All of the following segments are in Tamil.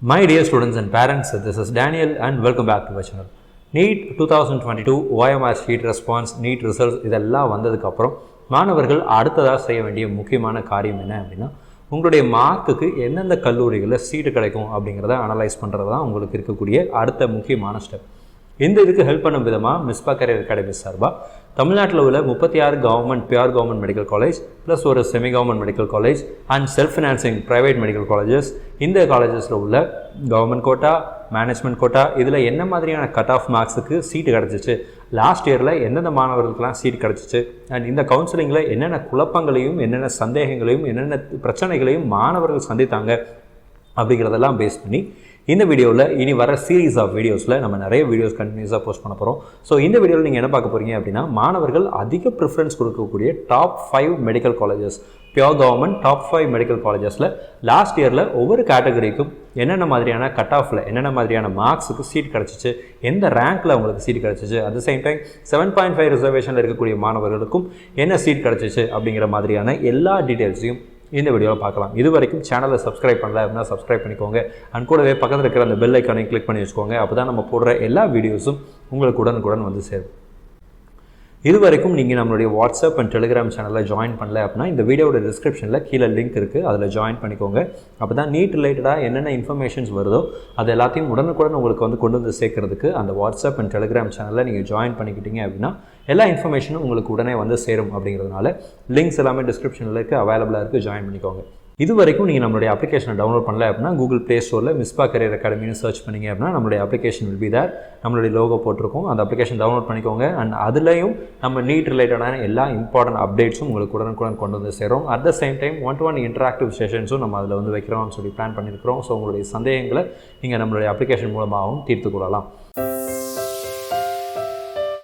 My dear students and parents, this is Daniel and welcome back to my channel. NEET 2022 OMR sheet response, NEET results இதெல்லாம் வந்ததுக்கப்புறம் மாணவர்கள் அடுத்ததாக செய்ய வேண்டிய முக்கியமான காரியம் என்ன அப்படின்னா, உங்களுடைய மார்க்குக்கு எந்தெந்த கல்லூரிகளில் சீட்டு கிடைக்கும் அப்படிங்கிறத அனலைஸ் பண்ணுறது தான் உங்களுக்கு இருக்கக்கூடிய அடுத்த முக்கியமான ஸ்டெப். இந்த இதுக்கு ஹெல்ப் பண்ணும் விதமாக மிஸ்பா கரியர் அகாடமி சார்பாக தமிழ்நாட்டில் உள்ள 36 government pure government medical college plus ஒரு semi government medical college and self financing private medical colleges, இந்த காலேஜஸில் உள்ள கவர்மெண்ட் கோட்டா, மேனேஜ்மெண்ட் கோட்டா, இதில் என்ன மாதிரியான கட் ஆஃப் மார்க்ஸுக்கு சீட்டு கிடச்சிச்சு, லாஸ்ட் இயரில் எந்தெந்த மாணவர்களுக்கெல்லாம் சீட் கிடச்சிச்சு, அண்ட் இந்த கவுன்சிலிங்கில் என்னென்ன குழப்பங்களையும் என்னென்ன சந்தேகங்களையும் என்னென்ன பிரச்சனைகளையும் மாணவர்கள் சந்தித்தாங்க அப்படிங்கிறதெல்லாம் பேஸ் பண்ணி இந்த வீடியோவில் இனி வர சீரீஸ் ஆஃப் வீடியோஸில் நம்ம நிறைய வீடியோஸ் கண்டினியூஸாக போஸ்ட் பண்ண போகிறோம். ஸோ இந்த வீடியோவில் நீங்கள் என்ன பார்க்க போகிறீங்க அப்படின்னா, மாணவர்கள் அதிக ப்ரிஃபரன்ஸ் கொடுக்கக்கூடிய top 5 medical colleges, pure government top 5 medical காலேஜஸில் லாஸ்ட் இயரில் ஒவ்வொரு கேட்டகரிக்கும் என்னென்ன மாதிரியான கட் ஆஃபில் என்னென்ன மாதிரியான மார்க்ஸுக்கு சீட் கிடச்சிச்சு, எந்த ரேங்க்கில் அவங்களுக்கு சீட் கிடச்சிச்சு, அட் த சேம் டைம் 7.5 ரிசர்வேஷனில் இருக்கக்கூடிய மாணவர்களுக்கும் என்ன சீட் கிடச்சிச்சு அப்படிங்கிற மாதிரியான எல்லா டீட்டெயில்ஸையும் இந்த வீடியோவில் பார்க்கலாம். இது வரைக்கும் சேனலை சப்ஸ்கிரைப் பண்ணல அப்படின்னா சப்ஸ்கிரைப் பண்ணிக்கோங்க. அண்ட் கூடவே பக்கத்தில் இருக்கிற அந்த பெல் ஐக்கானை கிளிக் பண்ணி வச்சுக்கோங்க. அப்போ தான் நம்ம போடுற எல்லா வீடியோஸும் உங்களுக்கு உடனுக்குடன் வந்து சேரும். இது வரைக்கும் நீங்கள் நம்மளுடைய வாட்ஸ்அப் அண்ட் டெலிகிராம் சேனலில் ஜாயின் பண்ணல அப்படின்னா இந்த வீடியோட டிஸ்கிரிப்ஷனில் கீழே லிங்க் இருக்குது, அதில் ஜாயின் பண்ணிக்கோங்க. அப்போ தான் நீட் ரிலேட்டடாக என்னென்ன இன்ஃபர்மேஷன்ஸ் வருதோ அது எல்லாத்தையும் உடனுக்குடன் உங்களுக்கு கொண்டு வந்து சேர்க்கறதுக்கு அந்த வாட்ஸ்அப் அண்ட் டெலிகிராம் சேனலில் நீங்கள் ஜாயின் பண்ணிக்கிட்டீங்க அப்படின்னா எல்லா இன்ஃபர்மேஷனும் உங்களுக்கு உடனே வந்து சேரும். அப்படிங்கிறதுனால லிங்க்ஸ் எல்லாமே டிஸ்கிரிப்ஷனில் இருக்குது, அவைலபிளாக இருக்குது, ஜாயின் பண்ணிக்கோங்க. இது வரைக்கும் நீங்கள் நம்மளுடைய அப்ளிகேஷனை டவுன்லோட் பண்ணல அப்படின்னா கூகுள் ப்ளே ஸ்டோரில் மிஸ்பா கரியர் அகாடமின்னு சர்ச் பண்ணிங்க அப்படின்னா நம்மளுடைய அப்ளிகேஷன் வில் பி தேர். நம்மளுடைய லோகோ போட்டிருக்கோம், அந்த அப்ளிகேஷன் டவுன்லோட் பண்ணிக்கோங்க. அண்ட் அதுலேயும் நம்ம நீட் ரிலேட்டடான எல்லா இம்பார்ட்டன்ட் அப்டேட்ஸும் உங்களுக்கு உடனுக்குடன் கொண்டு வந்து சேரும். At the same time 1-to-1 interactive செஷன்ஸும் நம்ம அதில் வந்து வைக்கிறோம்னு சொல்லி பிளான் பண்ணியிருக்கிறோம். ஸோ உங்களுடைய சந்தேகங்களை நீங்கள் நம்மளுடைய அப்ளிகேஷன் மூலமாகவும் தீர்த்து கொள்ளலாம்.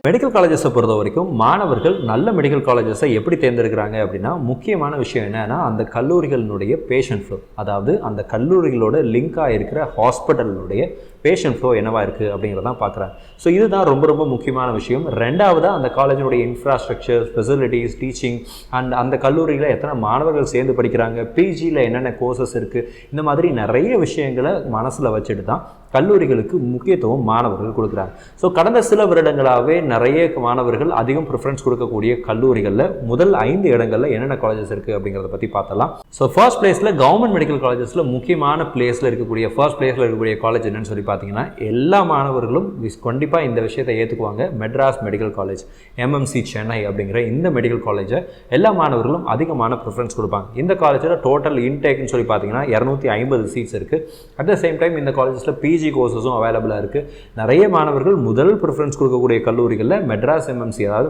மெடிக்கல் காலேஜஸை பொறுத்த வரைக்கும் மாணவர்கள் நல்ல மெடிக்கல் காலேஜஸை எப்படி தேர்ந்தெடுக்கிறாங்க அப்படின்னா, முக்கியமான விஷயம் என்னன்னா அந்த கல்லூரிகளினுடைய பேஷண்ட் ஃப்ளோ, அதாவது அந்த கல்லூரிகளோட லிங்காக இருக்கிற ஹாஸ்பிட்டலுடைய பேஷண்ட் ஃப்ளோ என்னவா இருக்குது அப்படிங்கிறதான் பார்க்குறாங்க. ஸோ இதுதான் ரொம்ப ரொம்ப முக்கியமான விஷயம். ரெண்டாவதாக அந்த காலேஜினுடைய இன்ஃப்ராஸ்ட்ரக்சர், ஃபெசிலிட்டிஸ், டீச்சிங் அண்ட் அந்த கல்லூரியில் எத்தனை மாணவர்கள் சேர்ந்து படிக்கிறாங்க, பிஜியில் என்னென்ன கோர்சஸ் இருக்குது, இந்த மாதிரி நிறைய விஷயங்களை மனசில் வச்சுட்டு தான் கல்லூரிகளுக்கு முக்கியத்துவம் மாணவர்கள் கொடுக்குறாங்க. ஸோ கடந்த சில வருடங்களாகவே நிறைய மாணவர்கள் அதிகம் ப்ரிஃபரன்ஸ் கொடுக்கக்கூடிய கல்லூரிகளில் முதல் 5 இடங்களில் என்னென்ன காலேஜஸ் இருக்குது அப்படிங்கிறத பற்றி பார்த்தலாம். ஸோ ஃபர்ஸ்ட் பிளேஸில் கவர்மெண்ட் மெடிக்கல் காலேஜஸில் முக்கியமான பிளேஸில் இருக்கக்கூடிய ஃபர்ஸ்ட் பிளேஸில் இருக்கக்கூடிய காலேஜ் என்னன்னு சொல்லி பார்த்தீங்கன்னா, எல்லா மாணவர்களும் கண்டிப்பாக இந்த விஷயத்தை ஏற்றுக்குவாங்க. Madras medical college, MMC Chennai அப்படிங்கிற இந்த மெடிக்கல் காலேஜை எல்லா மாணவர்களும் அதிகமான ப்ரிஃபரன்ஸ் கொடுப்பாங்க. இந்த காலேஜில் டோட்டல் இன்டேக்னு சொல்லி பார்த்தீங்கன்னா 250 சீட்ஸ் இருக்குது. அட் த சேம் டைம் இந்த காலேஜஸில் பிஜி கோர்சஸும் அவைலபிளாக இருக்குது. நிறைய மாணவர்கள் முதல் ப்ரிஃபரன்ஸ் கொடுக்கக்கூடிய கல்லூரிகளில் மெட்ராஸ் எம்எம்சி, அதாவது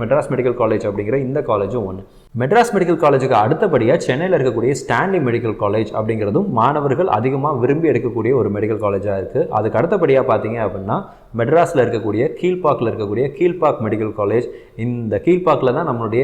மெட்ராஸ் மெடிக்கல் காலேஜ் அப்படிங்கிற இந்த காலேஜும் ஒன்று. மெட்ராஸ் மெடிக்கல் காலேஜுக்கு அடுத்தபடியாக சென்னையில் இருக்கக்கூடிய ஸ்டான்லி மெடிக்கல் காலேஜ் அப்படிங்கிறதும் மாணவர்கள் அதிகமாக விரும்பி எடுக்கக்கூடிய ஒரு மெடிக்கல் காலேஜாக இருக்குது. அதுக்கு அடுத்தபடியாக பார்த்தீங்க அப்படின்னா மெட்ராஸில் இருக்கக்கூடிய கீழ்பாக்கில் இருக்கக்கூடிய கீழ்பாக் மெடிக்கல் காலேஜ். இந்த கீழ்பாக்கில் தான் நம்மளுடைய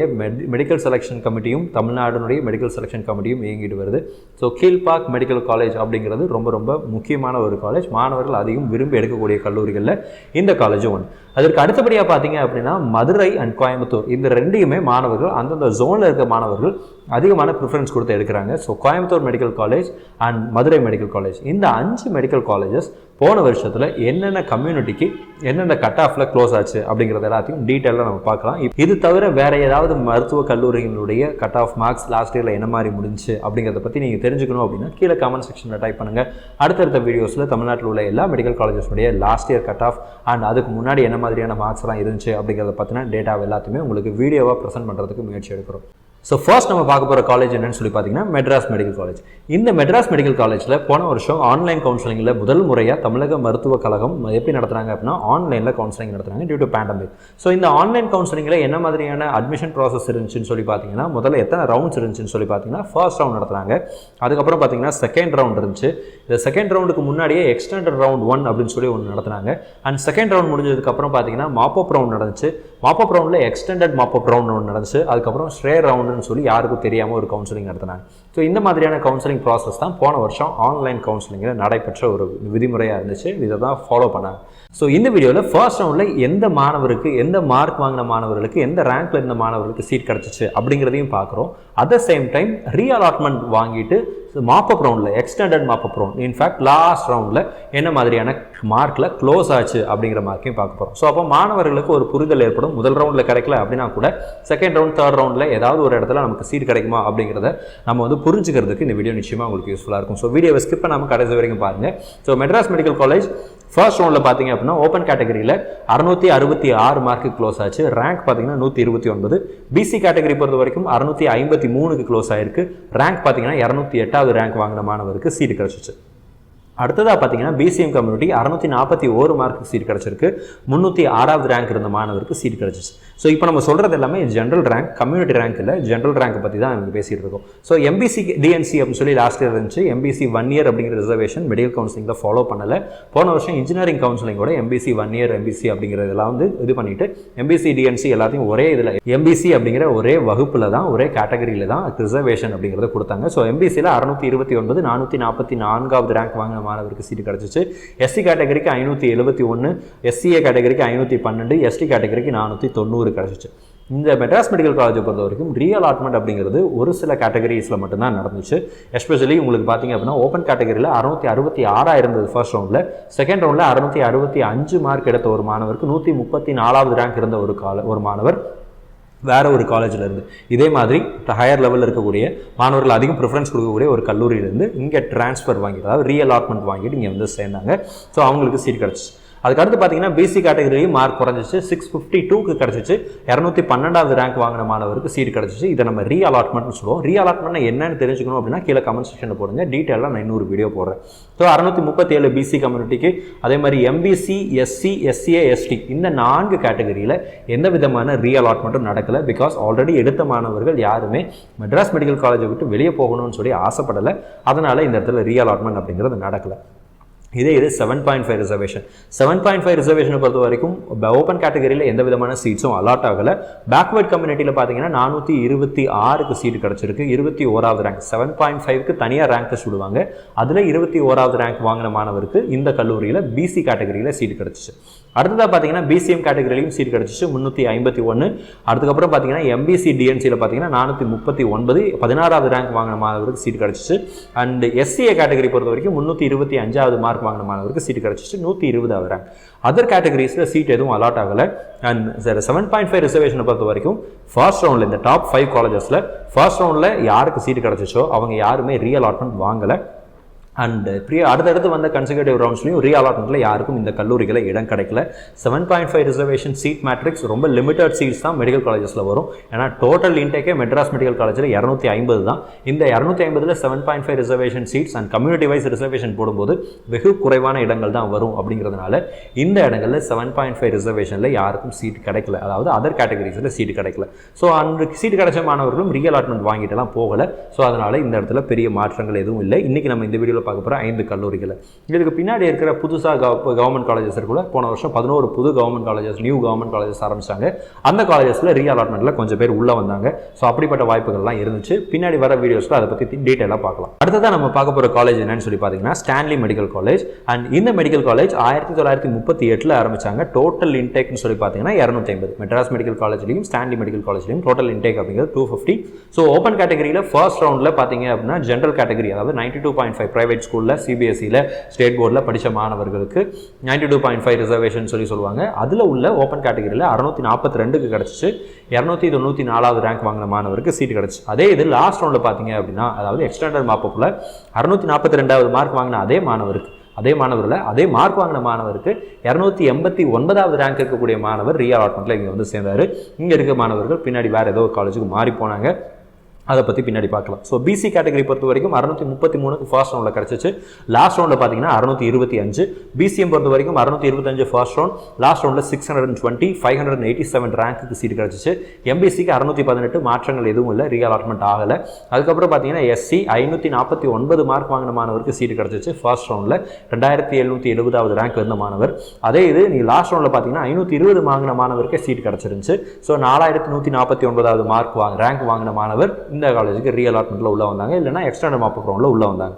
மெடிக்கல் செலெக்ஷன் கமிட்டியும் தமிழ்நாடுனுடைய மெடிக்கல் செலெக்ஷன் கமிட்டியும் இயங்கிட்டு வருது. ஸோ கீழ்பாக் மெடிக்கல் காலேஜ் அப்படிங்கிறது ரொம்ப ரொம்ப முக்கியமான ஒரு காலேஜ். மாணவர்கள் அதிகம் விரும்பி எடுக்கக்கூடிய கல்லூரிகளில் இந்த காலேஜும் ஒன்று. அதற்கு அடுத்தபடியாக பார்த்தீங்க அப்படின்னா மதுரை அண்ட் கோயம்புத்தூர், இந்த ரெண்டையுமே மாணவர்கள் அந்தந்த ஜோனில் இருக்க மாணவர்கள் அதிகமான ப்ரிஃபரன்ஸ் கொடுத்து எடுக்கிறாங்க. So Coimbatore medical college and Madurai medical college, இந்த 5 மெடிக்கல் காலேஜஸ் போன வருஷத்தில் என்னென்ன கம்யூனிட்டிக்கு என்னென்ன கட் ஆஃபில் க்ளோஸ் ஆச்சு அப்படிங்கிறது எல்லாத்தையும் டீட்டெயிலாக நம்ம பார்க்கலாம். இது தவிர வேறு ஏதாவது மருத்துவ கல்லூரிகளுடைய கட் ஆஃப் மார்க்ஸ் லாஸ்ட் இயரில் என்ன மாதிரி முடிஞ்சு அப்படிங்கிறத பற்றி நீங்கள் தெரிஞ்சுக்கணும் அப்படின்னா கீழே கமெண்ட் செக்ஷனில் டைப் பண்ணுங்கள். அடுத்தடுத்த வீடியோஸில் தமிழ்நாட்டில் உள்ள எல்லா மெடிக்கல் காலேஜஸுடைய last year cut off and அதுக்கு முன்னாடி என்ன மாதிரியான மார்க்ஸ் எல்லாம் இருந்துச்சு அப்படிங்கிறத பற்றின டேட்டா எல்லாத்தையுமே உங்களுக்கு வீடியோவாக ப்ரெசென்ட் பண்ணுறதுக்கு முயற்சி எடுக்கிறோம். ஸோ ஃபர்ஸ்ட் நம்ம பார்க்க போகிற காலேஜ் என்னன்னு சொல்லி பார்த்தீங்கன்னா மெட்ராஸ் மெடிக்கல் காலேஜ். இந்த மெட்ராஸ் மெடிக்கல் காலேஜில் போன வருஷம் ஆன்லைன் கவுன்சிலிங்கில் முதல் முறையாக தமிழக மருத்துவக் கழகம் எப்படி நடத்துகிறாங்க அப்படின்னா ஆன்லைனில் கவுன்சிலிங் நடத்துகிறாங்க டியூ டு பேண்டமிக். ஸோ இந்த ஆன்லைன் கவுன்சிலிங்கில் என்ன மாதிரியான அட்மிஷன் ப்ராசஸ் இருந்துச்சுன்னு சொல்லி பார்த்தீங்கன்னா, முதல்ல எத்தனை ரவுண்ட்ஸ் இருந்துச்சுன்னு சொல்லி பார்த்தீங்கன்னா ஃபர்ஸ்ட் ரவுண்ட் நடத்துகிறாங்க. அதுக்கப்புறம் பார்த்தீங்கன்னா செகண்ட் ரவுண்ட் இருந்துச்சு. இந்த செகண்ட் ரவுண்டுக்கு முன்னாடியே எக்ஸ்டெண்டட் ரவுண்ட் 1 அப்படின்னு சொல்லி ஒன்று நடத்துனாங்க. அண்ட் செகண்ட் ரவுண்ட் முடிஞ்சதுக்கப்புறம் பார்த்தீங்கன்னா மாப்பப் ரவுண்ட் நடந்துச்சு. மாப்பப் ரவுண்டில் எக்ஸ்டெண்டட் மாப்பப் ரவுண்ட் ஒன்று நடந்துச்சு. அதுக்கப்புறம் ஸ்ட்ரே ரவுண்டுன்னு சொல்லி யாருக்கும் தெரியாமல் ஒரு கவுன்சிலிங் நடத்தினாங்க. ஸோ இந்த மாதிரியான கவுன்சிலிங் ப்ராசஸ் தான் போன வருஷம் ஆன்லைன் கவுன்சிலிங்கில் நடைபெற்ற ஒரு விதிமுறையாக இருந்துச்சு. இதை தான் ஃபாலோ பண்ணாங்க. ஸோ இந்த வீடியோவில் ஃபர்ஸ்ட் ரவுண்டில் எந்த மாணவருக்கு, எந்த மார்க் வாங்கின மாணவர்களுக்கு, எந்த ரேங்க்ல இருந்த மாணவர்களுக்கு சீட் கிடச்சிச்சு அப்படிங்கிறதையும் பார்க்குறோம். At the same time reallotment வாங்கிட்டு மாப்பப் ரவுண்டில், extended mop-up round, in fact last ரவுண்டில் என்ன மாதிரியான மார்க்கில் க்ளோஸ் ஆச்சு அப்படிங்கிற மார்க்கையும் பார்க்க போகிறோம். ஸோ அப்போ மாணவர்களுக்கு ஒரு புரிதல் ஏற்படும். முதல் ரவுண்டில் கிடைக்கல அப்படின்னா கூட செகண்ட் ரவுண்ட், தேர்ட் ரவுண்டில் ஏதாவது ஒரு இடத்துல நமக்கு சீட் கிடைக்குமா அப்படிங்கிறத நம்ம வந்து புரிஞ்சுக்கிறதுக்கு இந்த வீடியோ நிச்சயமாக உங்களுக்கு யூஸ்ஃபுல்லாக இருக்கும். ஸோ வீடியோவை ஸ்கிப் பண்ணாமல் கடைசி வரைக்கும் பாருங்கள். So Madras medical college first ரவுண்டில் பார்த்தீங்க அப்படின்னா ஓப்பன் கேட்டகரியில் 666 மார்க்கு க்ளோஸ் ஆச்சு. ரேங்க் பார்த்தீங்கன்னா 129. பிசி கேட்டகரி பொறுத்த வரைக்கும் 653க்கு க்ளோஸ் ஆயிருக்கு. ரேங்க் பார்த்தீங்கன்னா 208வது ரேங்க் வாங்கின மாணவருக்கு சீட் கிடச்சிச்சு. அடுத்ததாக பார்த்தீங்கன்னா பிசிஎம் கம்யூனிட்டி 641 மார்க்கு சீட் கிடச்சிருக்கு. 306வது ரேங்க் இருந்த மாணவருக்கு சீட் கிடச்சிச்சு. ஸோ இப்போ நம்ம சொல்கிறது எல்லாமே ஜென்ரல் ரேங்க், கம்யூனிட்டி ரேங்க் இல்லை, ஜென்ரல் ரேங்க் பற்றி தான் நம்ம பேசிகிட்டு இருக்கோம். ஸோ எம்பிசி டிஎன்சி அப்படின்னு சொல்லி லாஸ்ட் இயர் இருந்துச்சு. எம்பிசி 1 இயர் அப்படிங்கிற ரிசர்வேஷன் மெடிக்கல் கவுன்சிலிங்கில் ஃபாலோ பண்ணலை. போன வருஷம் இன்ஜினியரிங் கவுன்சிலிங்கோட எம்பிசி 1 இயர் எம்பிசி அப்படிங்கிறதெல்லாம் வந்து இது பண்ணிட்டு எம்பிசி டிஎன்சி எல்லாத்தையும் ஒரே இதில் எம்பிசி அப்படிங்கிற ஒரே வகுப்பில் தான், ஒரே கேட்டகரியில் தான் ரிசர்வேஷன் அப்படிங்கிறத கொடுத்தாங்க. ஸோ எம்பிசியில் 629, 444வது ரேங்க் வாங்கின மாணவருக்கு சீட் கிடச்சிச்சு. எஸ்சி கேட்டகரிக்கு 571, எஸ்சிஏ கேட்டகரிக்கு 512, எஸ்டி கேட்டகரிக்கு 490 கிடச்சிச்சு. இந்த மெட்ராஸ் மெடிக்கல் காலேஜை பொறுத்த வரைக்கும் ரீஅலாட்மெண்ட் அப்படிங்கிறது ஒரு சில கேட்டகரிஸில் மட்டும்தான் நடந்துச்சு. எஸ்பெஷலி உங்களுக்கு பார்த்தீங்க அப்படின்னா ஓப்பன் கேட்டகரியில் 666 இருந்தது ஃபர்ஸ்ட் ரவுண்டில். செகண்ட் ரவுண்டில் 665 மார்க் எடுத்த ஒரு மாணவருக்கு 134வது ரேங்க் இருந்த ஒரு மாணவர் வேற ஒரு காலேஜில் இருந்து, இதே மாதிரி ஹையர் லெவலில் இருக்கக்கூடிய மாணவர்கள் அதிகம் ப்ரிஃபரன்ஸ் கொடுக்கக்கூடிய ஒரு கல்லூரியிலேருந்து இங்கே ட்ரான்ஸ்ஃபர் வாங்கிட்டு, அதாவது ரீஅலாட்மெண்ட் வாங்கிட்டு இங்கே வந்து சேர்ந்தாங்க. ஸோ அவங்களுக்கு சீட் கிடச்சிச்சு. அதுக்கடுத்து பார்த்தீங்கன்னா பிசி கேட்டகரியும் மார்க் குறைஞ்சிச்சு. 652க்கு கிடச்சிச்சு. 212வது ரேங்க் வாங்கின மாணவருக்கு சீட் கிடச்சிச்சு. இதை நம்ம ரீஅலாட்மெண்ட்னு சொல்லுவோம். ரீஅலாட்மெண்ட் என்னன்னு தெரிஞ்சுக்கணும் அப்படின்னா கீழே கமெண்ட் செக்ஷனில் போடுங்க. டீட்டெயிலாக நான் இன்னொரு வீடியோ போடுறேன். ஸோ 637 பிசி கம்யூனிட்டிக்கு, அதே மாதிரி எம்பிசி, எஸ்சி, எஸ்சிஏ, எஸ்டி இந்த 4 கேட்டகரியில் எந்த விதமான ரீஅலாட்மெண்ட்டும் நடக்கலை. பிகாஸ் ஆல்ரெடி எடுத்த மாணவர்கள் யாருமே மெட்ராஸ் மெடிக்கல் காலேஜை விட்டு வெளியே போகணும்னு சொல்லி ஆசைப்படலை. அதனால் இந்த இடத்துல ரீஅலாட்மெண்ட் அப்படிங்கிறது நடக்கலை. இதே 7.5 ரிசர்வேஷன். 7.5 ரிசர்வேஷனை பொறுத்த வரைக்கும் ஓப்பன் கேட்டகரியில் எந்த விதமான சீட்ஸும் அலாட் ஆகலை. பேக்வர்ட் கம்யூனிட்டியில் பார்த்தீங்கன்னா 426க்கு சீட் கிடச்சிருக்கு. 21வது ரேங்க். 7.5க்கு தனியாக ரேங்க் டெஸ்ட் விடுவாங்க. அதில் 21வது ரேங்க் வாங்கின மாணவருக்கு இந்த கல்லூரியில் பிசி கேட்டகரியில் சீட் கிடச்சிச்சு. அடுத்ததாக பார்த்தீங்கன்னா பிசிஎம் கேட்டகரியிலையும் சீட் கிடச்சிச்சு. 351. அதுக்கப்புறம் பார்த்தீங்கன்னா எம்பிசி டிஎன்சியில் பார்த்தீங்கன்னா 439, 16வது ரேங்க் வாங்கின மாணவருக்கு சீட் கிடச்சிச்சு. அண்ட் எஸ்சிஏ கேட்டகரி பொறுத்த வரைக்கும் 325வது மார்க் வாங்கின மாணவருக்கு சீட் கிடச்சிச்சு. 120வது ரேங்க். அதர் கேட்டகரிஸில் சீட் எதுவும் அலாட் ஆகலை. அண்ட் 7.5 ரிசர்வேஷனை பொறுத்த வரைக்கும் ஃபர்ஸ்ட் ரவுண்டில் இந்த டாப் 5 காலேஜஸில் ஃபர்ஸ்ட் ரவுண்டில் யாருக்கு சீட் கிடச்சிச்சோ அவங்க யாருமே ரீஅலாட்மெண்ட் வாங்கலை. அண்ட் அடுத்தடுத்து வந்த கன்சிக்யூட்டிவ் ரவுண்ட்ஸ்லையும் ரீஅலாட்மெண்ட்டில் யாருக்கும் இந்த கல்லூரிகளை இடம் கிடைக்கல. 7.5 ரிசர்வேஷன் சீட் மேட்ரிக்ஸ் ரொம்ப லிமிட்டட் சீட்ஸ் தான் மெடிக்கல் காலேஜஸில் வரும். ஏன்னா டோட்டல் இன்டேக்கே மெட்ராஸ் மெடிக்கல் காலேஜில் 250 தான். இந்த 250ல் 7.5 reservation seats and community wise reservation போடும்போது வெகு குறைவான இடங்கள் தான் வரும். அப்படிங்கிறதுனால இந்த இடங்களில் 7.5 ரிசர்வேஷனில் யாருக்கும் சீட் கிடைக்கல. அதாவது அதர் கேட்டகரிஸில் சீட் கிடைக்கல. ஸோ அந்த சீட் கிடைச்ச மாணவர்களும் ரீஅலாட்மெண்ட் வாங்கிட்டுலாம் போகலை. ஸோ அதனால் இந்த இடத்துல பெரிய மாற்றங்கள் எதுவும் இல்லை. இன்றைக்கி நம்ம இந்த வீடியோவில் பார்க்க போகிற 5 கல்லூரிகளை, இதுக்கு பின்னாடி இருக்கிற புதுசாக கவர்மெண்ட் காலேஜஸ் இருக்குல்ல, போன வருஷம் 11 புது government colleges, new government colleges ஆரம்பிச்சாங்க. அந்த காலேஜஸில் ரீஅலாட்மெண்ட்டில் கொஞ்சம் பேர் உள்ளே வந்தாங்க. ஸோ அப்படிப்பட்ட வாய்ப்புகள்லாம் இருந்துச்சு. பின்னாடி வர வீடியோஸில் அதை பற்றி டீட்டெயிலாக பார்க்கலாம். அடுத்ததான் நம்ம பார்க்க போகிற காலேஜ் என்னன்னு சொல்லி பார்த்தீங்கன்னா ஸ்டான்லி மெடிக்கல் காலேஜ். அண்ட் இந்த மெடிக்கல் காலேஜ் 1938 ஆரம்பிச்சாங்க. டோட்டல் இன்டேக்னு சொல்லி பார்த்தீங்கன்னா 250. மெட்ராஸ் மெடிக்கல் காலேஜ்லையும் ஸ்டான்லி மெடிக்கல் காலேஜ்லையும் டோட்டல் இன்டேக் அப்படிங்கிறது 250. ஸோ ஓப்பன் கேட்டகரியில் ஃபர்ஸ்ட் ரவுண்டில் பார்த்தீங்க அப்படின்னா ஜென்ரல் கேட்டகரி, அதாவது 92.5 பிரைவேட் ஸ்கூலில் சிபிஎஸ்சியில் ஸ்டேட் போர்டில் படித்த மாணவர்களுக்கு 92.5 ரிசர்வேஷன் சொல்லுவாங்க. அதில் உள்ள ஓப்பன் கேட்டகரியில் 642க்கு கிடச்சிச்சு. 294வது ரேங்க் வாங்கின மாணவருக்கு சீட் கிடச்சி. அதே இது லாஸ்ட் ரவுண்டில் பார்த்தீங்க அப்படின்னா, அதாவது எக்ஸ்டெண்டட் மாப்பப்பில் 642வது மார்க் வாங்கின அதே மாணவரில் அதே மார்க் வாங்கின மாணவருக்கு 289வது ரேங்க் இருக்கக்கூடிய மாணவர் ரீஅலாட்மெண்ட்டில் இங்கே வந்து சேர்ந்தார். இங்கே இருக்க மாணவர்கள் பின்னாடி வேறு ஏதோ காலேஜுக்கு மாறி போனாங்க. அதை பற்றி பின்னாடி பார்க்கலாம். ஸோ பிசி கேட்டகரி பொறுத்த வரைக்கும் 633க்கு ஃபர்ஸ்ட் ரவுண்டில் கிடச்சிச்சு. லாஸ்ட் ரவுண்டில் பார்த்தீங்கன்னா 625. பிசிஎம் பொறுத்த வரைக்கும் 625 ஃபர்ஸ்ட் ரவுண்ட், லாஸ்ட் ரவுண்டில் 620, 587 ரேங்க்கு சீட் கிடச்சிச்சு. எம்பிசிக்கு 618, மாற்றங்கள் எதுவும் இல்லை, ரீஅலாட்மெண்ட் ஆகலை. அதுக்கப்புறம் பார்த்தீங்கன்னா எஸ்சி 549 மார்க் வாங்கின மாணவருக்கு சீட் கிடச்சிச்சு. ஃபர்ஸ்ட் ரவுண்டில் 2770வது ரேங்க் இருந்த மாணவர். அதே இது நீங்கள் லாஸ்ட் ரவுண்டில் பார்த்தீங்கன்னா 520 வாங்கின மாணவருக்கு சீட் கிடச்சிருந்துச்சு. ஸோ 4149வது ரேங்க் வாங்கின மாணவர் இந்த காலேஜுக்கு ரீஅலாட்மெண்ட்டில் உள்ளே வந்தாங்க, இல்லைனா எக்ஸ்டர்னல் மாப் அப் ரவுண்டில் உள்ளே வந்தாங்க.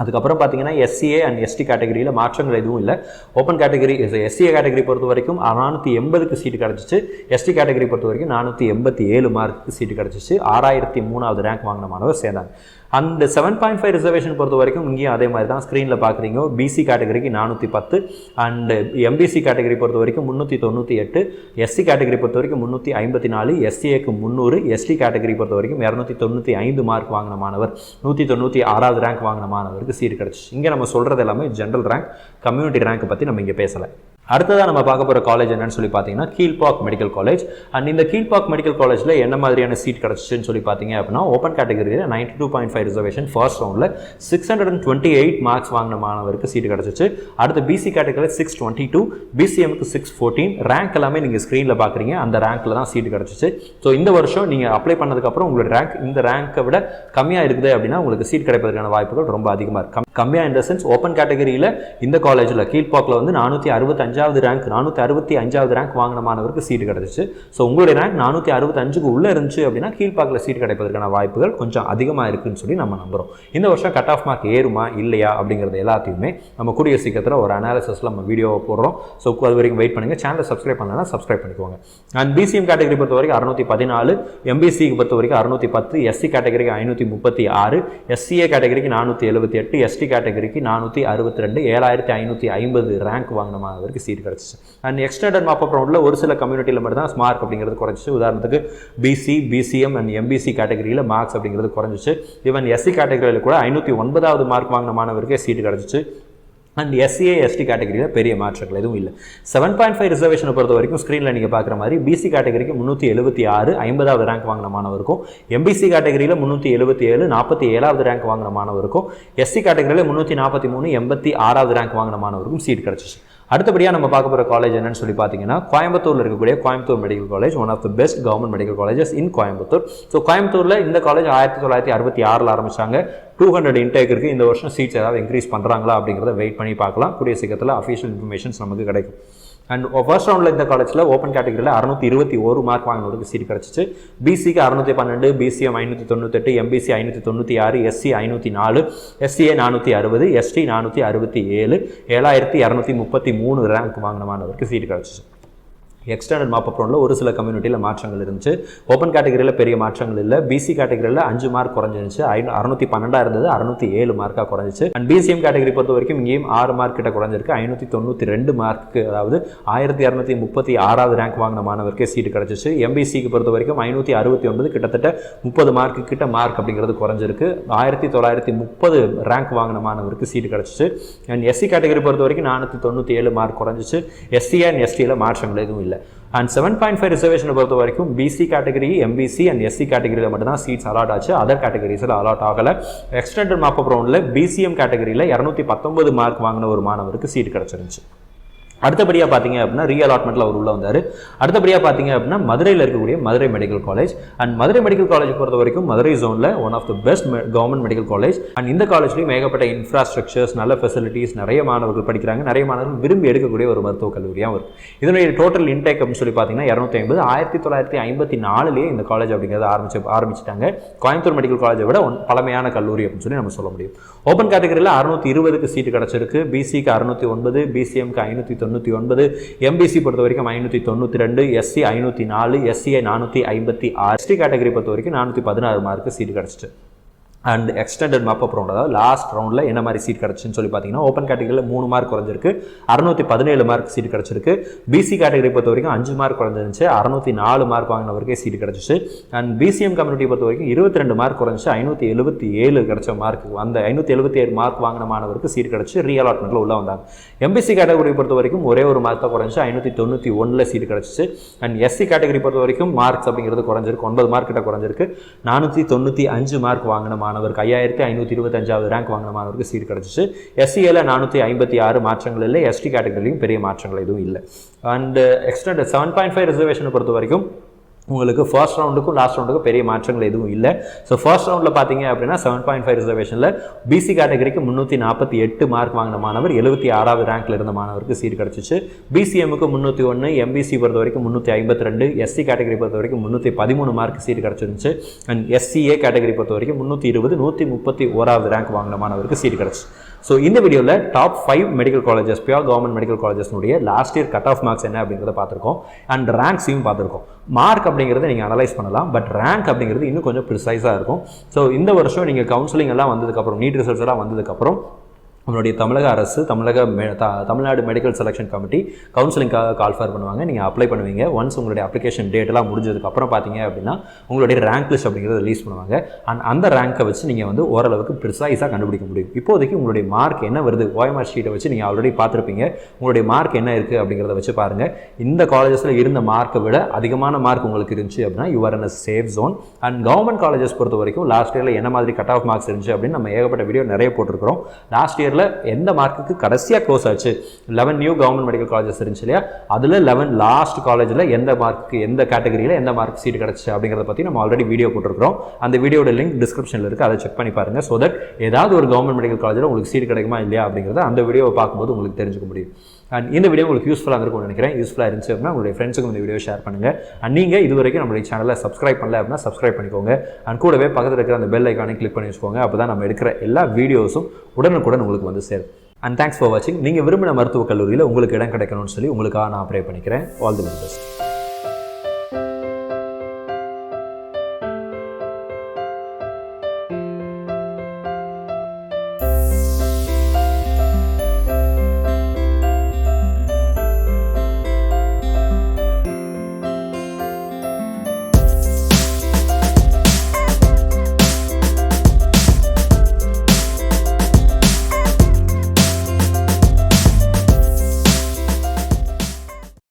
அதுக்கப்புறம் பார்த்தீங்கன்னா எஸ்சிஏ அண்ட் எஸ்டி கேட்டகரியில் மாற்றங்கள் எதுவும் இல்லை. ஓப்பன் கேட்டகரி எஸ்சிஏ கேட்டகரி பொறுத்த வரைக்கும் 480க்கு சீட்டு கிடச்சிச்சு. எஸ்டி கேட்டகரி பொறுத்த வரைக்கும் 487 மார்க்குக்கு சீட்டு கிடச்சிச்சு. 6003வது ரேங்க் வாங்கின மாணவர் சேர்ந்தாங்க. அந்த 7.5 ரிசர்வேஷன் பொறுத்த வரைக்கும் இங்கேயும் அதே மாதிரி தான் ஸ்க்ரீனில் பார்க்குறீங்க. பிசி கேட்டகரிக்கு 410 அண்ட் எம்பிசி கேட்டகரி பொறுத்த வரைக்கும் 398, எஸ்சி கேட்டகரி பொறுத்த வரைக்கும் 354, எஸ்சிஏக்கு 300, எஸ்டி கேட்டகரி பொறுத்த வரைக்கும் 295 மார்க் வாங்கின மாணவர், 196வது ரேங்க் வாங்கின மாணவருக்கு சீட் கிடச்சிச்சு. இங்கே நம்ம சொல்கிறது எல்லாமே ஜென்ரல் ரேங்க், கம்யூனிட்டி ரேங்க் பற்றி நம்ம இங்கே பேசலை. அடுத்ததாக நம்ம பார்க்க போகிற காலேஜ் என்னன்னு சொல்லி பார்த்தீங்கன்னா கீழ்பாக் மெடிக்கல் காலேஜ். அண்ட் இந்த கீழ்பாக் மெடிக்கல் காலேஜில் என்ன மாதிரியான சீட் கிடச்சிச்சுன்னு சொல்லி பார்த்தீங்க அப்படின்னா ஓப்பன் கேட்டகரியில் 92.5 ரிசர்வேஷன் ஃபர்ஸ்ட் ரவுண்டில் 628 மார்க்ஸ் வாங்கின மாணவருக்கு சீட் கிடச்சிச்சு. அடுத்து பிசி கேட்டகரியில் 622, பிசிஎம்க்கு 614, ரேங்க் எல்லாமே நீங்கள் ஸ்க்ரீனில் பார்க்குறீங்க, அந்த ரேங்க்கில் தான் சீட் கிடச்சிச்சு. ஸோ இந்த வருஷம் நீங்கள் அப்ளை பண்ணதுக்கப்புறம் உங்களோட ரேங்க் இந்த ரேங்க்கை விட கம்மியாக இருக்குது அப்படின்னா உங்களுக்கு சீட் கிடைப்பதற்கான வாய்ப்புகள் ரொம்ப அதிகமாக இருக்குது. கம்மியாக இந்த சென்ஸ் ஓப்பன் கேட்டகரியில் இந்த காலேஜில் கீழ்பாக்கில் வந்து 465வது ரேங்க் 465வது ரேங்க் வாங்கின மாணவருக்கு சீட்டு கிடச்சிச்சு. ஸோ உங்களுடைய ரேங்க் 465க்கு உள்ளே இருந்துச்சு அப்படின்னா கீழ்பாக்கில் சீட் கிடைப்பதற்கான வாய்ப்புகள் கொஞ்சம் அதிகமாக இருக்குன்னு சொல்லி நம்ம நம்புகிறோம். இந்த வருஷம் கட் ஆஃப் மார்க் ஏறுமா இல்லையா அப்படிங்கிறது எல்லாத்தையுமே நம்ம கூடிய சீக்கிரத்தில் ஒரு அனாலிசிஸில் நம்ம வீடியோவை போடுறோம். ஸோ அது வரைக்கும் வெயிட் பண்ணுங்கள். சேனலை சப்ஸ்கிரைப் பண்ணலன்னா சப்ஸ்கிரைப் பண்ணிக்கோங்க. அண்ட் பிசிஎம் கேட்டகரி பொறுத்த வரைக்கும் 614, எம்பிசிக்கு பொறுத்த வரைக்கும் 610, எஸ்சி கேட்டகரிக்கு 536, எஸ்சிஏ கேட்டகரிக்கு 478, எஸ்டி கேட்டகரிக்கு 462, 7550 ரேங்க் வாங்கின மாணவருக்கு சீட் கிடச்சிச்சு. அண்ட் எக்ஸ்டெண்டட் மாப் அப் ரவுண்டில் ஒரு சில கம்யூனிட்டியில் மட்டும் தான் மார்க் அப்படிங்கிறது குறைஞ்சிச்சு. உதாரணத்துக்கு பிசி, பிசிஎம் அண்ட் எம்பிசி கேட்டகரியில் மார்க்ஸ் அப்படிங்கிறது குறைஞ்சிச்சு. ஈவன் எஸ்சி கேட்டகரியில் கூட 509வது மார்க் வாங்கின மாணவருக்கே சீட் கிடச்சிச்சு. அண்ட் எஸ்சிஏ எஸ்டி கேட்டகரியில் பெரிய மாற்றங்கள் எதுவும் இல்லை. 7.5 ரிசர்வேஷனை பொறுத்த வரைக்கும் ஸ்க்ரீனில் நீங்கள் பார்க்குற மாதிரி பிசி கேட்டகரிக்கு 376, 50வது ரேங்க் வாங்கின மாணவருக்கும், எம்பிசி கேட்டகரியில் 377, 47வது ரேங்க் வாங்கின மாணவருக்கும், எஸ்சி கேட்டகரியில் 343, 86வது ரேங்க் வாங்கின மாணவருக்கும் சீட் கிடச்சிச்சு. அடுத்தபடியாக நம்ம பார்க்க போகிற காலேஜ் என்னன்னு சொல்லி பார்த்தீங்கன்னா கோயம்புத்தூரில் இருக்கக்கூடிய Coimbatore medical college, one of the best government medical colleges in Coimbatore. So கோயம்புத்தூரில் இந்த காலேஜ் 1966 ஆரம்பிச்சாங்க. 200 இன்டேக் இருக்குது. இந்த வருஷம் சீட்ஸ் ஏதாவது இன்க்ரீஸ் பண்ணுறாங்களா அப்படிங்கிறத வெயிட் பண்ணி பார்க்கலாம். கூடிய சீக்கிரத்தில் அஃபிஷியல் இன்ஃபர்மேஷன்ஸ் நமக்கு கிடைக்கும். அண்ட் ஃபர்ஸ்ட் ரவுண்டில் இந்த காலேஜில் ஓப்பன் கேட்டகரியில் 621 மார்க் வாங்கினவருக்கு சீட் கிடச்சிச்சு. பிசிக்கு 612, BCM 598, MBC 596, SC 504, SCA 460, ST 467, 7233 rank வாங்கின மாணவருக்கு சீட் கிடச்சிச்சு. எக்ஸ்டர்னல் மாப் அப் ரவுண்டில் ஒரு சில கம்யூனிட்டியில் மாற்றங்கள் இருந்துச்சு. ஓப்பன் கேட்டகரியில் பெரிய மாற்றங்கள் இல்லை. பிசி கேட்டகரியில் 5 மார்க் குறைஞ்சிருந்துச்சு. 612 இருந்தது, 607 மார்க்காக குறைஞ்சிச்சு. அண்ட் பிசிஎம் கேட்டகரி பொறுத்த வரைக்கும் இங்கேயும் 6 மார்க் கிட்ட குறைஞ்சிருக்கு. 592 மார்க்கு, அதாவது 1236வது ரேங்க் வாங்கின மாணவருக்கே சீட்டு கிடச்சிச்சு. எம்பிசிக்கு பொறுத்த வரைக்கும் 569, கிட்டத்தட்ட 30 மார்க்கு கிட்ட மார்க் அப்படிங்கிறது குறைஞ்சிருக்கு. 1930 ரேங்க் வாங்கின மாணவருக்கு சீட்டு கிடச்சிச்சு. அண்ட் எஸ்சி கேட்டகரி பொறுத்த வரைக்கும் 497 மார்க் குறைஞ்சிச்சு. எஸ்சி அண்ட் எஸ்டியில் மாற்றங்கள் எதுவும் இல்லை. அண்ட் 7.5 ரிசர்வேஷனை பொறுத்த வரைக்கும் BC category, MBC and SC கேட்டகரியில் மட்டும்தான் சீட்ஸ் அலாட் ஆச்சு. அதர் கேட்டகரிஸில் அலாட் ஆகலை. எக்ஸ்டெண்டட் மாப் அப் ரவுண்டில் பிசிஎம் கேட்டகரியில் 219 மார்க் வாங்கின ஒரு மாணவருக்கு சீட் கிடச்சிருந்துச்சு. அடுத்தபடியாக பார்த்தீங்க அப்படின்னா ரீஅலாட்மெண்ட்டில் அவர் உள்ள வந்தார். அடுத்தபடியாக பார்த்தீங்க அப்படின்னா மதுரையில் இருக்கக்கூடிய Madurai medical college. And Madurai medical college பொறுத்த வரைக்கும் மதுரை ஜோனில் one of the best government medical college. And இந்த காலேஜ்லையும் ஏகப்பட்ட இன்ஃப்ராஸ்ட்ரக்சர்ஸ், நல்ல ஃபெசிலிட்டிஸ், நிறைய மாணவர்கள் படிக்கிறாங்க. நிறைய மாணவர்கள் விரும்பி எடுக்கக்கூடிய ஒரு மருத்துவக் கல்லூரியாக வரும். இதனுடைய டோட்டல் இன்டேக் அப்படின்னு சொல்லி பார்த்தீங்கன்னா 250. 1954 இந்த காலேஜ் அப்படிங்கிறத ஆரம்பிச்சிட்டாங்க. கோயம்புத்தூர் மெடிக்கல் காலேஜை விட பழமையான கல்லூரி அப்படின்னு சொல்லி நம்ம சொல்ல முடியும். ஓப்பன் கேட்டகரியில் 620க்கு சீட்டு கிடச்சிருக்கு. பிசிக்கு 609, பிசிஎம்க்கு 599, எம்பிசி பொறுத்த வரைக்கும் 592, எஸ்சி 504, எஸ்சிஐ 456, எஸ்டி கேட்டகரி பொறுத்த வரைக்கும் 416 மார்க்கு சீட் கிடச்சிச்சு. And extended mop up round, அதாவது லாஸ்ட் ரவுண்டில் என்ன மாதிரி சீட் கிடச்சுன்னு சொல்லி பார்த்தீங்கன்னா ஓப்பன் கேட்டகரியில் 3 மார்க் குறைஞ்சிருக்கு. 617 மார்க் சீட் கிடச்சிருக்கு. பிசி கேட்டகரி பொறுத்த வரைக்கும் 5 மார்க் குறைஞ்சிருந்துச்சு. 604 மார்க் வாங்கினவருக்கே சீட் கிடச்சிச்சு. அண்ட் பிசிஎம் கம்யூனிட்டி பொறுத்த வரைக்கும் 22 மார்க் குறைஞ்சி 577 கிடச்ச மார்க், அந்த 577 மார்க் வாங்கின மாணவருக்கு சீட் கிடச்சி ரீஅலாட்மெண்ட்டில் உள்ள வந்தாங்க. எம்பிசி கேட்டகரி பொறுத்த வரைக்கும் ஒரே ஒரு மார்க் தான் குறைஞ்சி 591 சீட் கிடச்சிச்சு. அண்ட் எஸ்சி கேட்டகரி பொறுத்த வரைக்கும் மார்க்ஸ் அப்படிங்கிறது குறைஞ்சிருக்கு. 9 மார்க் கிட்ட குறைஞ்சிருக்கு. 495 மார்க் வாங்கின மாணவருக்கு 5525வது ரேங்க் வாங்கின மாணவருக்கு சீட் கிடச்சிச்சு. எஸ்சிஏல 456 மாற்றங்கள் இல்லை. எஸ்டி கேட்டகரியிலையும் பெரிய மாற்றங்கள் எதுவும் இல்லை. அண்ட் எக்ஸ்டெண்டட் 7.5 ரிசர்வேஷனை பொறுத்த வரைக்கும் உங்களுக்கு ஃபர்ஸ்ட் ரவுண்டுக்கும் லாஸ்ட் ரவுண்டுக்கும் பெரிய மாற்றங்கள் எதுவும் இல்லை. ஸோ ஃபர்ஸ்ட் ரவுண்டில் பார்த்தீங்க அப்படின்னா 7.5 ரிசர்வேஷனில் பிசி கேட்டகரிக்கு 348 மார்க் வாங்கின மாணவர் 76வது ரேங்க்ல இருந்த மாணவருக்கு சீட் கிடச்சிச்சு. பிசிஎம்முக்கு 301, எம்பிசி பொறுத்த வரைக்கும் 352, எஸ்சி கேட்டகரி பொறுத்த வரைக்கும் 313 மார்க் சீட் கிடச்சிருந்துச்சு. அண்ட் எஸ்சிஏ கேட்டகரி பொறுத்த வரைக்கும் 320, 131வது ரேங்க் வாங்கின மாணவருக்கு சீட் கிடச்சி. ஸோ இந்த வீடியோவில் top 5 medical colleges, pure government medical காலேஜஸ்னுடைய last year cut off marks என்ன அப்படிங்கிறத பார்த்துருக்கோம். அண்ட் ரேங்க்ஸையும் பார்த்துருக்கோம். மார்க் அப்படிங்கிறத நீங்கள் அனலைஸ் பண்ணலாம், பட் ரேங்க் அப்படிங்கிறது இன்னும் கொஞ்சம் ப்ரிசைஸாக இருக்கும். ஸோ இந்த வருஷம் நீங்கள் கவுன்சிலிங் எல்லாம் வந்ததுக்கப்புறம், நீட் ரிசல்ட்ஸ் எல்லாம் வந்ததுக்கப்புறம் நம்மளுடைய தமிழக அரசு, தமிழ்நாடு மெடிக்கல் செலெக்ஷன் கமிட்டி கவுன்சிலிங்காக கால்ஃபர் பண்ணுவாங்க. நீங்கள் அப்ளை பண்ணுவீங்க. ஒன்ஸ் உங்களுடைய அப்ளிகேஷன் டேட்டெல்லாம் முடிஞ்சதுக்கப்புறம் பார்த்தீங்க அப்படின்னா உங்களுடைய ரேங்க் லிஸ்ட் அப்படிங்கிறத ரிலீஸ் பண்ணுவாங்க. அண்ட் அந்த ரேங்க்கை வச்சு நீங்கள் வந்து ஓரளவுக்கு ப்ரிசைஸாக கண்டுபிடிக்க முடியும். இப்போதைக்கு உங்களுடைய மார்க் என்ன வருது, ஓஎம்ஆர் ஷீட்டை வச்சு நீங்கள் ஆல்ரெடி பார்த்துருப்பீங்க. உங்களுடைய மார்க் என்ன இருக்குது அப்படிங்கிறத வச்சு பாருங்கள். இந்த காலேஜஸில் இருந்த மார்க்கை விட அதிகமான மார்க் உங்களுக்கு இருந்துச்சு அப்படின்னா you are in a safe zone. And government colleges பொறுத்த வரைக்கும் லாஸ்ட் இயரில் என்ன மாதிரி கட் ஆஃப் மார்க்ஸ் இருந்துச்சு அப்படின்னு நம்ம ஏகப்பட்ட வீடியோ நிறைய போட்டிருக்கிறோம். லாஸ்ட் இயர் எந்த மார்க்குக்கு கடைசியாக க்ளோஸ் ஆச்சு, 11 நியூ கவர்மெண்ட் மெடிக்கல் காலேஜஸ் இருந்துச்சு இல்லையா, அதில் 11 லாஸ்ட் காலேஜில் எந்த மார்க்கு, எந்த கேட்டகரியில் எந்த மார்க் சீட் கிடச்சி அப்படிங்கிறத பற்றி நம்ம ஆல்ரெடி வீடியோ போட்டிருக்கிறோம். அந்த வீடியோட லிங்க் டிஸ்கிரிப்ஷனில் இருக்குது, அதை செக் பண்ணி பாருங்கள். ஸோ தட் ஏதாவது ஒரு கவர்மெண்ட் மெடிக்கல் காலேஜில் உங்களுக்கு சீட் கிடைக்குமா இல்லையா அப்படிங்கிறத அந்த வீடியோவை பார்க்கும்போது உங்களுக்கு தெரிஞ்சுக்க முடியும். அண்ட் இந்த வீடியோ உங்களுக்கு யூஸ்ஃபுல்லாக இருக்கும்னு நினைக்கிறேன். யூஸ்ஃபுல்லாக இருந்துச்சு அப்படின்னா உங்களுடைய ஃப்ரெண்ட்ஸுக்கும் இந்த வீடியோ ஷேர் பண்ணுங்கள். அண்ட் நீங்கள் இது வரைக்கும் நம்மளுடைய சேனலை சப்ஸ்கிரைப் பண்ணல அப்படின்னா சப்ஸ்கிரைப் பண்ணிக்கோங்க. அண்ட் கூடவே பக்கத்தில் இருக்கிற அந்த பெல் ஐக்கானை கிளிக் பண்ணி வச்சுக்கோங்க. அப்போ தான் நம்ம எடுக்கிற எல்லா வீடியோஸும் உடனுக்குடன் உங்களுக்கு வந்து சேரும். அண்ட் தேங்க்ஸ் ஃபார் வாட்சிங். நீங்கள் விரும்பின மருத்துவக் கல்லூரியில் உங்களுக்கு இடம் கிடைக்கணும்னு சொல்லி உங்களுக்காக நான் ப்ரே பண்ணிக்கிறேன். All the best.